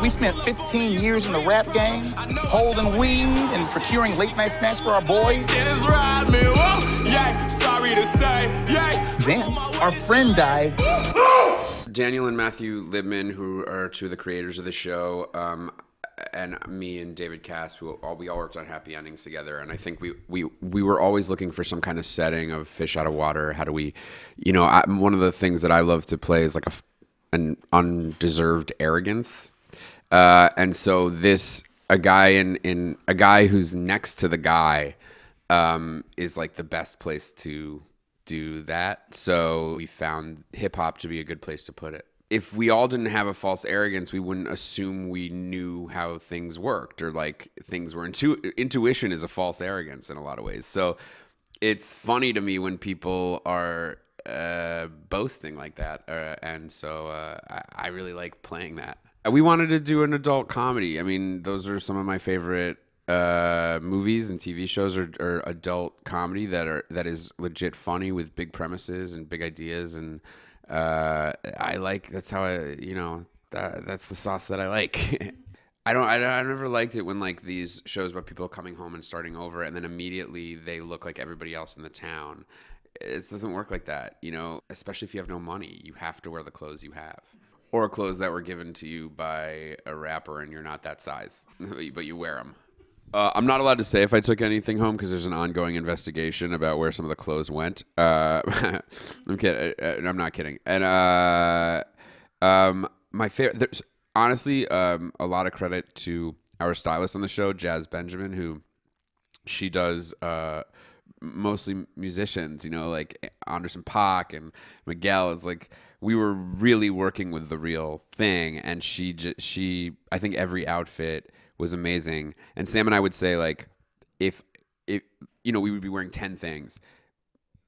We spent 15 years in the rap game, holding weed and procuring late-night snacks for our boy. Sorry to say, Then, our friend died. Daniel and Matthew Libman, who are two of the creators of the show, and me and David Cass, we all worked on Happy Endings together. And I think we were always looking for some kind of setting of fish out of water. How do we, one of the things that I love to play is like an undeserved arrogance. And so a guy who's next to the guy is like the best place to do that. So we found hip hop to be a good place to put it. If we all didn't have a false arrogance, we wouldn't assume we knew how things worked, or like things were intuition is a false arrogance in a lot of ways. So it's funny to me when people are boasting like that. And so I really like playing that. We wanted to do an adult comedy. I mean, those are some of my favorite movies and TV shows are adult comedy that is legit funny with big premises and big ideas, and that's how that's the sauce that I like. I never liked it when like these shows about people coming home and starting over and then immediately they look like everybody else in the town. It doesn't work like that, especially if you have no money. You have to wear the clothes you have, or clothes that were given to you by a rapper and you're not that size, but you wear them. I'm not allowed to say if I took anything home because there's an ongoing investigation about where some of the clothes went. I'm kidding. I'm not kidding. And my favorite, there's honestly a lot of credit to our stylist on the show, Jazz Benjamin, who she does mostly musicians, like Anderson .Paak and Miguel. It's like we were really working with the real thing, and she I think every outfit was amazing. And Sam and I would say, like, if we would be wearing 10 things,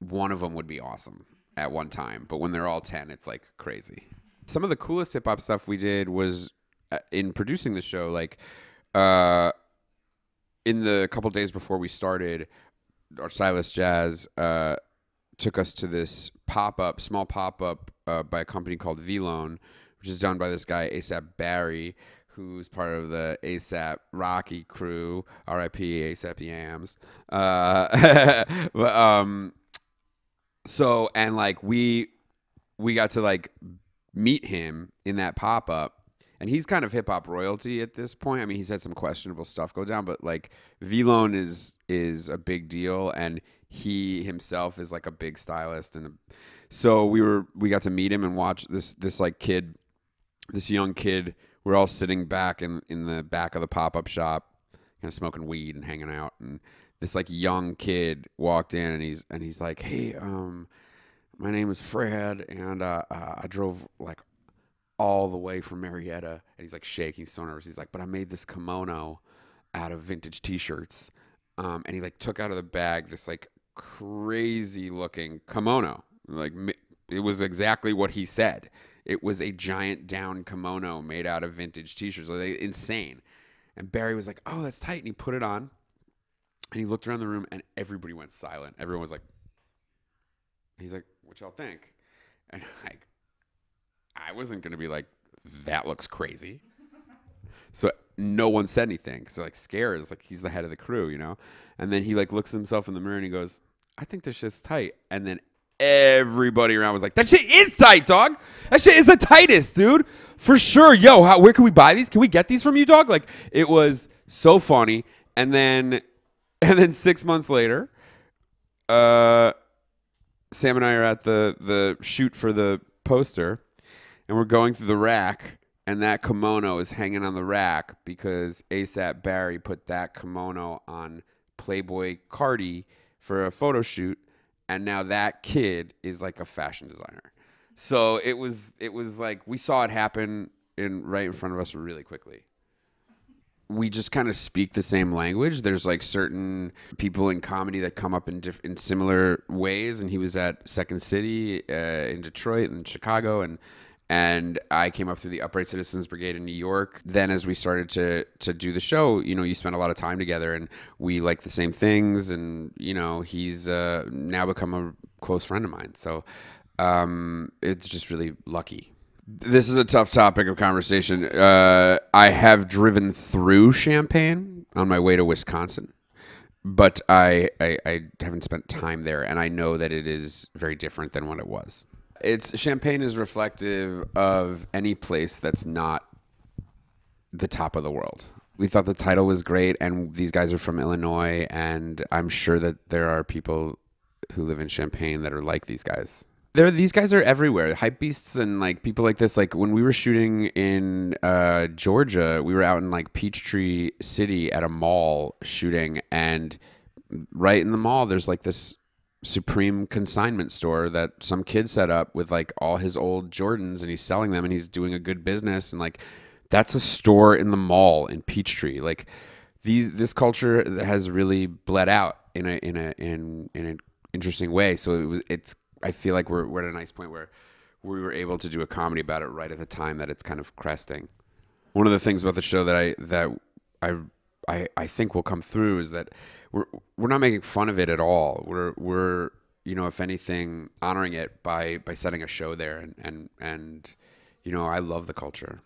one of them would be awesome at one time, but when they're all 10, it's like crazy. Some of the coolest hip hop stuff we did was in producing the show. Like in the couple days before we started, our stylist Jazz took us to this small pop-up by a company called V-Loan, which is done by this guy ASAP Barry, who's part of the ASAP Rocky crew, R.I.P. ASAP Yams. So, and like we got to like meet him in that pop-up, and he's kind of hip-hop royalty at this point. I mean, he's had some questionable stuff go down, but like V-Loan is a big deal, and he himself is like a big stylist. And so we got to meet him and watch this young kid. We're all sitting back in the back of the pop-up shop, kind of smoking weed and hanging out. And this like young kid walked in, and he's like, "Hey, my name is Fred, and I drove like all the way from Marietta." And he's like shaking, he's so nervous. He's like, "But I made this kimono out of vintage T-shirts." And he like took out of the bag this like crazy looking kimono. Like it was exactly what he said. It was a giant down kimono made out of vintage T-shirts. Like, insane. And Barry was like, "Oh, that's tight." And he put it on. And he looked around the room, and everybody went silent. Everyone was like, he's like, "What y'all think?" And like, I wasn't going to be like, "That looks crazy." So no one said anything. So like scared. It's like he's the head of the crew, And then he like looks at himself in the mirror and he goes, "I think this shit's tight." And then everybody around was like, "That shit is tight, dog. That shit is the tightest, dude. For sure. Yo, where can we buy these? Can we get these from you, dog?" Like, it was so funny. And then 6 months later, Sam and I are at the shoot for the poster, and we're going through the rack, and that kimono is hanging on the rack because ASAP Barry put that kimono on Playboy Cardi for a photo shoot. And now that kid is like a fashion designer. So it was like we saw it happen right in front of us really quickly. We just kind of speak the same language. There's like certain people in comedy that come up in similar ways. And he was at Second City in Detroit and Chicago, and I came up through the Upright Citizens Brigade in New York. Then as we started to do the show, you spend a lot of time together, and we like the same things. And, he's now become a close friend of mine. So it's just really lucky. This is a tough topic of conversation. I have driven through Champaign on my way to Wisconsin, but I haven't spent time there, and I know that it is very different than what it was. Champaign is reflective of any place that's not the top of the world. We thought the title was great, and these guys are from Illinois, and I'm sure that there are people who live in Champaign that are like these guys. These guys are everywhere. Hype beasts and like people like this. Like when we were shooting in Georgia, we were out in like Peachtree City at a mall shooting, and right in the mall, there's like this Supreme consignment store that some kid set up with like all his old Jordans, and he's selling them, and he's doing a good business, and like that's a store in the mall in Peachtree. Like this culture has really bled out in an interesting way. So I feel like we're at a nice point where we were able to do a comedy about it right at the time that it's kind of cresting. One of the things about the show that I think will come through is that we're not making fun of it at all. We're if anything, honoring it by setting a show there, and I love the culture.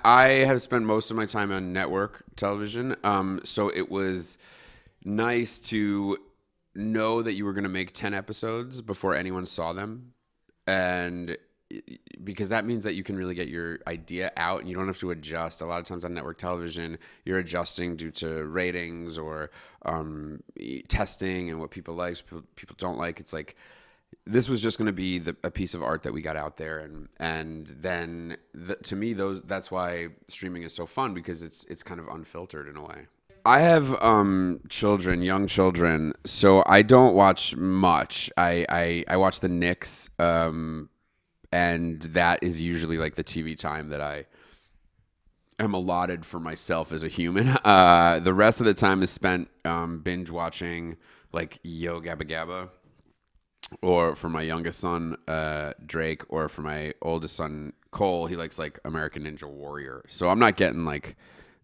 I have spent most of my time on network television, so it was nice to know that you were going to make 10 episodes before anyone saw them, and because that means that you can really get your idea out and you don't have to adjust. A lot of times on network television, you're adjusting due to ratings or testing and what people like, people don't like. It's like this was just going to be a piece of art that we got out there, and then to me that's why streaming is so fun, because it's kind of unfiltered in a way. I have young children, so I don't watch much. I watch the Knicks, and that is usually like the TV time that I am allotted for myself as a human. The rest of the time is spent binge watching like Yo Gabba Gabba, or for my youngest son, Drake, or for my oldest son, Cole, he likes like American Ninja Warrior. So I'm not getting like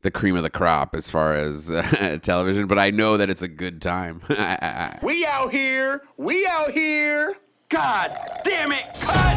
the cream of the crop as far as television, but I know that it's a good time. We out here. God damn it. Cut!